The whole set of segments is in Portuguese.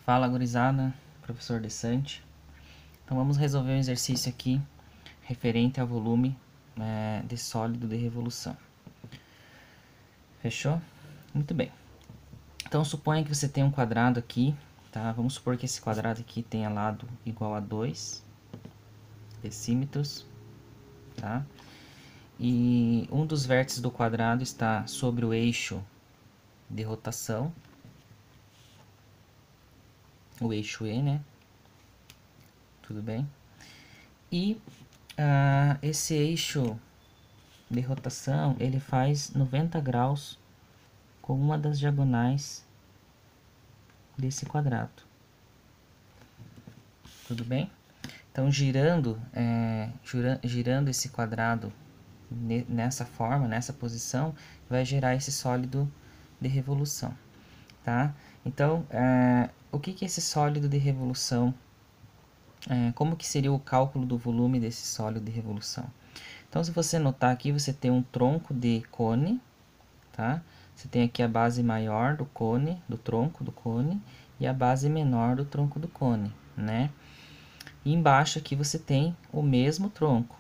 Fala, gurizada, professor Desante. Então vamos resolver um exercício aqui referente ao volume de sólido de revolução. Fechou? Muito bem. Então suponha que você tem um quadrado aqui, tá? Vamos supor que esse quadrado aqui tenha lado igual a 2 decímetros, tá? E um dos vértices do quadrado está sobre o eixo de rotação, o eixo E, né? Tudo bem? E esse eixo de rotação, ele faz 90 graus com uma das diagonais desse quadrado. Tudo bem? Então, girando esse quadrado nessa forma, nessa posição, vai gerar esse sólido de revolução, tá? Então, o que é esse sólido de revolução? Como que seria o cálculo do volume desse sólido de revolução? Então, se você notar aqui, você tem um tronco de cone, tá? Você tem aqui a base maior do cone, do tronco do cone, e a base menor do tronco do cone, né? E embaixo aqui você tem o mesmo tronco,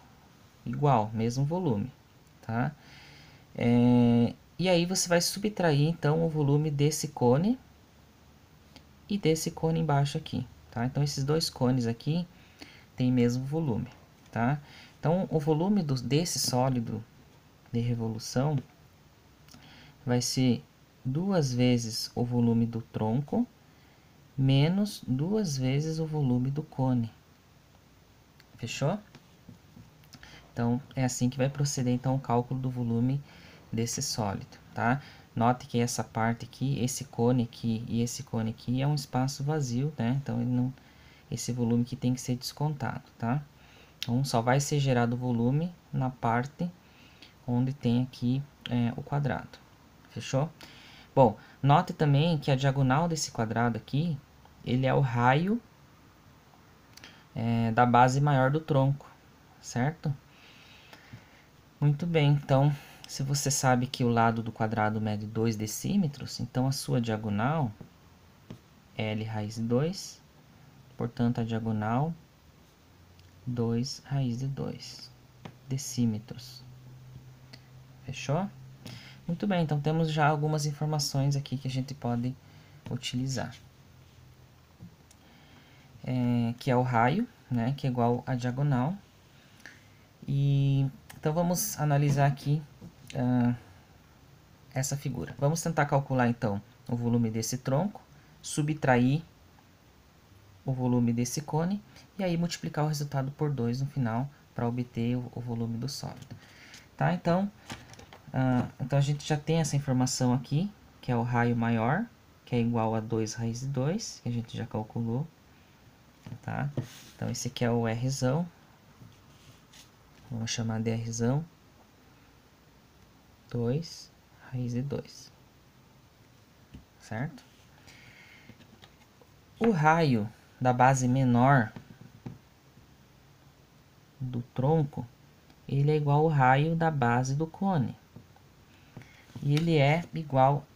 igual, mesmo volume, tá? E aí você vai subtrair, então, o volume desse cone e desse cone embaixo aqui, tá? Então, esses dois cones aqui têm mesmo volume, tá? Então, o volume desse sólido de revolução vai ser 2 vezes o volume do tronco menos 2 vezes o volume do cone. Fechou? Então, é assim que vai proceder então o cálculo do volume desse sólido, tá? Note que essa parte aqui, esse cone aqui e esse cone aqui é um espaço vazio, né? Então, ele não, esse volume aqui tem que ser descontado, tá? Então, só vai ser gerado o volume na parte onde tem aqui o quadrado. Fechou? Bom, note também que a diagonal desse quadrado aqui, ele é o raio da base maior do tronco, certo? Muito bem, então, se você sabe que o lado do quadrado mede 2 decímetros, então a sua diagonal é L raiz de 2, portanto, a diagonal 2 raiz de 2 decímetros. Fechou? Muito bem, então temos já algumas informações aqui que a gente pode utilizar. Que é o raio, né, que é igual a diagonal. E então vamos analisar aqui essa figura. Vamos tentar calcular então o volume desse tronco, subtrair o volume desse cone e aí multiplicar o resultado por 2 no final para obter o volume do sólido. Tá? Então a gente já tem essa informação aqui, que é o raio maior, que é igual a 2 raiz de 2, que a gente já calculou. Tá? Então esse aqui é o Rzão. Vamos chamar de Rzão. 2 raiz de 2. Certo? O raio da base menor do tronco, ele é igual ao raio da base do cone. E ele é igual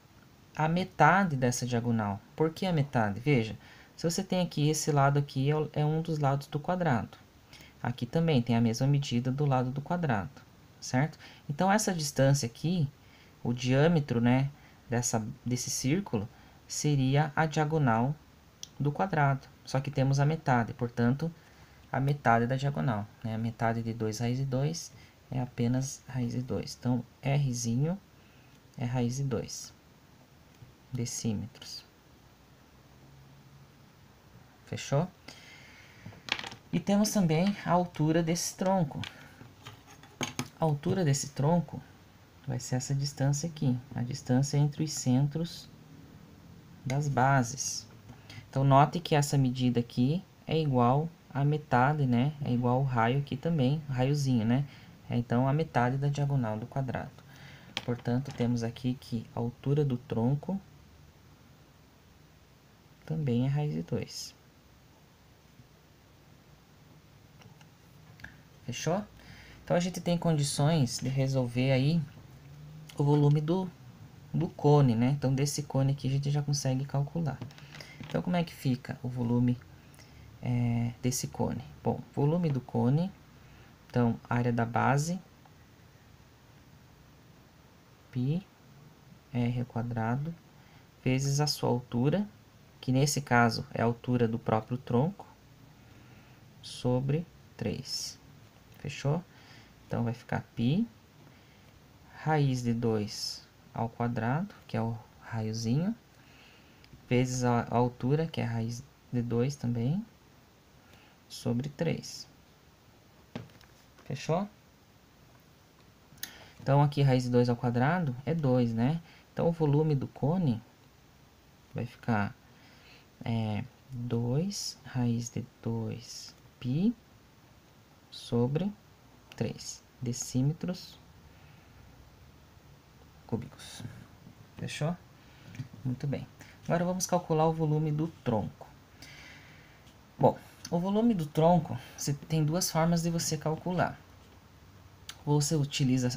à metade dessa diagonal. Por que a metade? Veja, se você tem aqui esse lado aqui, é um dos lados do quadrado. Aqui também tem a mesma medida do lado do quadrado, certo? Então, essa distância aqui, o diâmetro, né, desse círculo, seria a diagonal do quadrado. Só que temos a metade, portanto, a metade da diagonal, né? A metade de 2 raiz de 2 é apenas raiz de 2. Então, Rzinho é raiz de 2 decímetros. Fechou? E temos também a altura desse tronco. A altura desse tronco vai ser essa distância aqui, a distância entre os centros das bases. Então, note que essa medida aqui é igual à metade, né? É igual ao raio aqui também, raiozinho, né? Então, a metade da diagonal do quadrado. Portanto, temos aqui que a altura do tronco também é raiz de 2. Fechou? Então, a gente tem condições de resolver aí o volume do cone, né? Então, desse cone aqui a gente já consegue calcular. Então, como é que fica o volume desse cone? Bom, volume do cone, então, área da base, π r ao quadrado, vezes a sua altura, que nesse caso é a altura do próprio tronco, sobre 3. Fechou? Então, vai ficar π, raiz de 2 ao quadrado, que é o raiozinho, vezes a altura, que é a raiz de 2 também, sobre 3. Fechou? Então, aqui raiz de 2 ao quadrado é 2, né? Então, o volume do cone vai ficar 2 raiz de 2 π sobre 3 decímetros cúbicos. Fechou? Muito bem. Agora vamos calcular o volume do tronco. Bom, o volume do tronco, você tem duas formas de você calcular. Ou você utiliza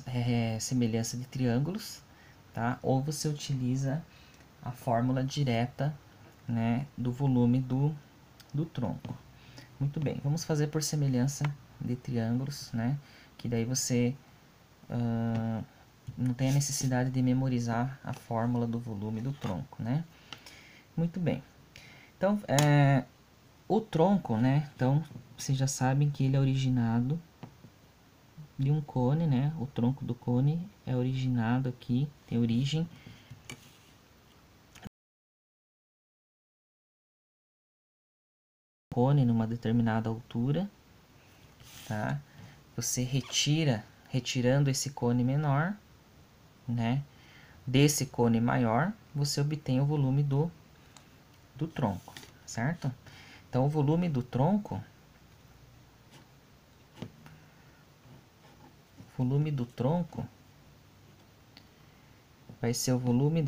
semelhança de triângulos, tá? Ou você utiliza a fórmula direta, né, do volume do tronco. Muito bem, vamos fazer por semelhança de triângulos, né? Que daí você não tem a necessidade de memorizar a fórmula do volume do tronco, né? Muito bem. Então, o tronco, né? Então, vocês já sabem que ele é originado de um cone, né? O tronco do cone é originado aqui, tem origem cone numa determinada altura, tá? Você retirando esse cone menor, né? Desse cone maior, você obtém o volume do tronco, certo? Então, o volume do tronco, vai ser o volume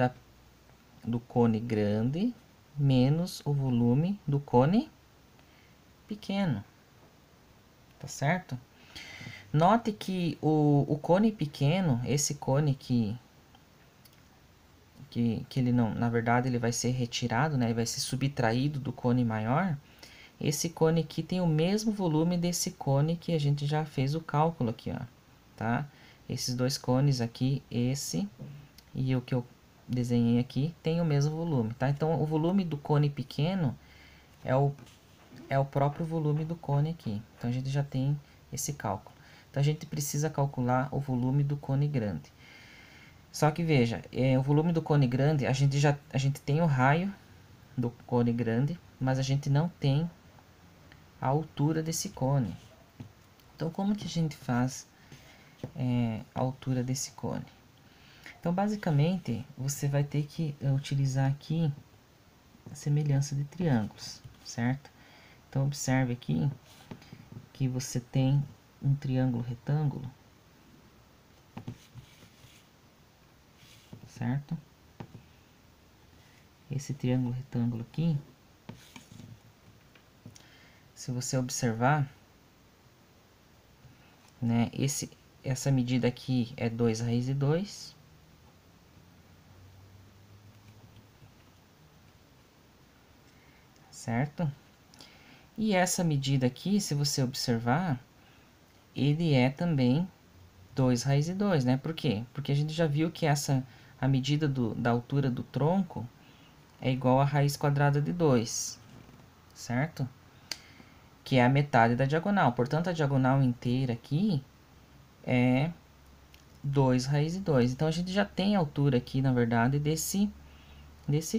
do cone grande menos o volume do cone pequeno, tá certo? Note que o cone pequeno, esse cone que ele não, na verdade, ele vai ser retirado, né? Ele vai ser subtraído do cone maior. Esse cone aqui tem o mesmo volume desse cone que a gente já fez o cálculo aqui, ó, tá? Esses dois cones aqui, esse e o que eu desenhei aqui, tem o mesmo volume, tá? Então, o volume do cone pequeno é o próprio volume do cone aqui. Então, a gente já tem esse cálculo. Então, a gente precisa calcular o volume do cone grande. Só que veja, o volume do cone grande, a gente tem o raio do cone grande, mas a gente não tem a altura desse cone. Então, como que a gente faz a altura desse cone? Então, basicamente, você vai ter que utilizar aqui a semelhança de triângulos, certo? Então, observe aqui que você tem um triângulo retângulo, certo? Esse triângulo retângulo aqui, se você observar, né, essa medida aqui é 2 raiz de 2. Certo? E essa medida aqui, se você observar, ele é também 2 raiz de 2, né? Por quê? Porque a gente já viu que a medida da altura do tronco é igual a raiz quadrada de 2, certo? Que é a metade da diagonal. Portanto, a diagonal inteira aqui é 2 raiz de 2. Então, a gente já tem a altura aqui, na verdade, desse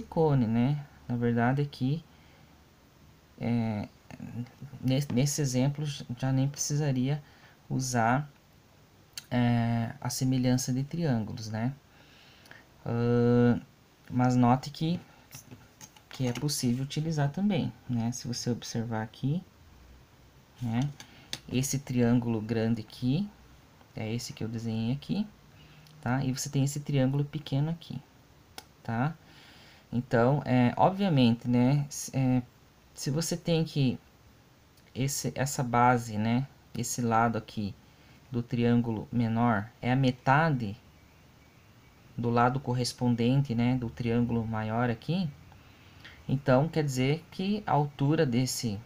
cone, né? Na verdade, aqui, nesse exemplo, já nem precisaria usar a semelhança de triângulos, né? Mas note que é possível utilizar também, né? Se você observar aqui, né? Esse triângulo grande aqui, é esse que eu desenhei aqui, tá? E você tem esse triângulo pequeno aqui, tá? Então, obviamente, né? Se você tem que essa base, né? Esse lado aqui do triângulo menor é a metade do lado correspondente, né, do triângulo maior aqui, Então, quer dizer que a altura desse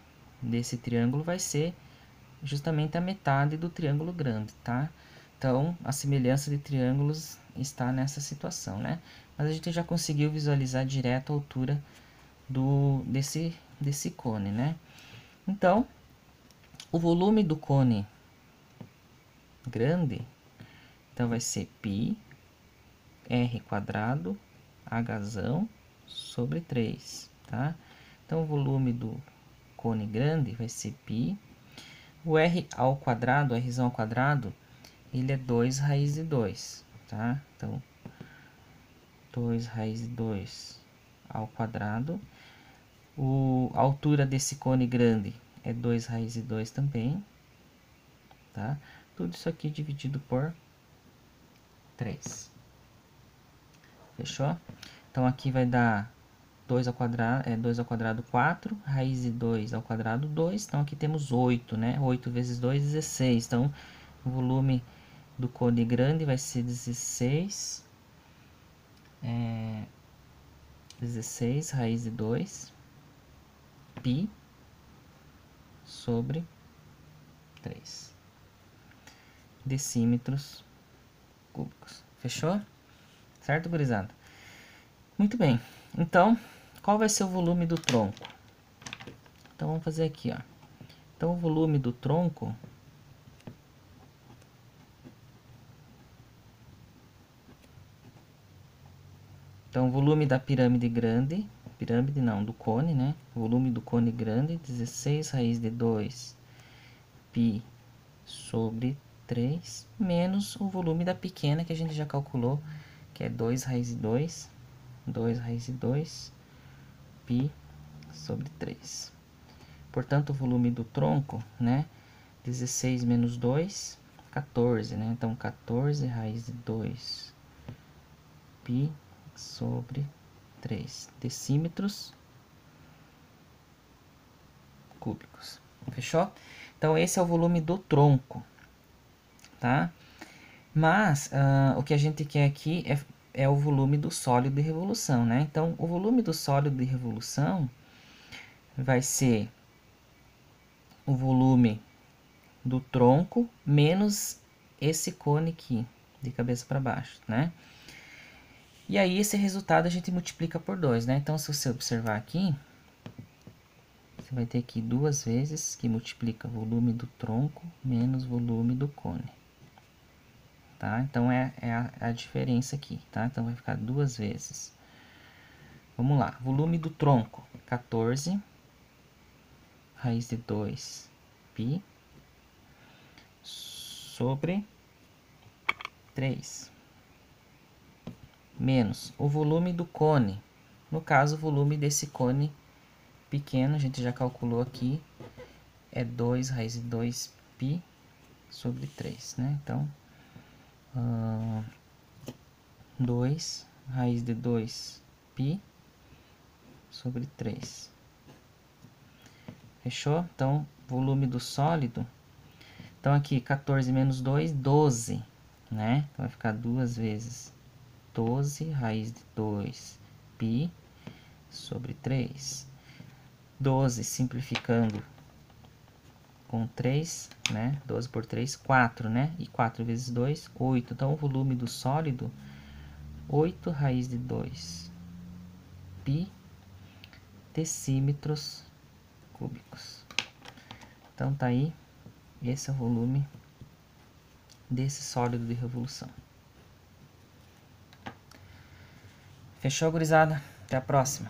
triângulo vai ser justamente a metade do triângulo grande, tá? Então, a semelhança de triângulos está nessa situação, né? Mas a gente já conseguiu visualizar direto a altura desse cone, né? Então, o volume do cone grande, então vai ser π r quadrado h sobre 3, tá? Então, o volume do cone grande vai ser π. O r ao quadrado, r ao quadrado, ele é 2 raiz de 2, tá? Então, 2 raiz de 2 ao quadrado. A altura desse cone grande é 2 raiz de 2 também, tá? Tudo isso aqui dividido por 3. Fechou? Então, aqui vai dar 2 ao quadrado, 4, raiz de 2 ao quadrado, 2. Então, aqui temos 8, né? 8 vezes 2, 16. Então, o volume do cone grande vai ser 16. 16 raiz de 2, π sobre 3 decímetros cúbicos. Fechou? Certo, gurizada? Muito bem. Então, qual vai ser o volume do tronco? Então, vamos fazer aqui, ó. Então, o volume do tronco então, o volume da pirâmide grande, do cone, né? O volume do cone grande, 16 raiz de 2 π sobre 3, menos o volume da pequena, que a gente já calculou, que é 2 raiz de 2, 2 raiz de 2, π sobre 3. Portanto, o volume do tronco, né? 16 menos 2, 14, né? Então, 14 raiz de 2, π sobre 3 decímetros cúbicos. Fechou? Então, esse é o volume do tronco, tá? Mas, o que a gente quer aqui é o volume do sólido de revolução, né? Então, o volume do sólido de revolução vai ser o volume do tronco menos esse cone aqui, de cabeça para baixo, né? E aí, esse resultado a gente multiplica por 2, né? Então, se você observar aqui, você vai ter aqui 2 vezes que multiplica volume do tronco menos volume do cone. Tá? Então, é a diferença aqui, tá? Então, vai ficar 2 vezes. Vamos lá. Volume do tronco, 14 raiz de 2 π sobre 3. Menos o volume do cone. No caso, o volume desse cone pequeno, a gente já calculou aqui, é 2 raiz de 2 π sobre 3, né? Então, 2 raiz de 2 π sobre 3. Fechou? Então, volume do sólido. Então, aqui, 14 menos 2, 12, né? Então, vai ficar 2 vezes 12 raiz de 2 π sobre 3. 12 simplificando com 3, né? 12 por 3, 4, né? E 4 vezes 2, 8. Então, o volume do sólido, 8 raiz de 2 π decímetros cúbicos. Então, tá aí. Esse é o volume desse sólido de revolução. Fechou, gurizada? Até a próxima.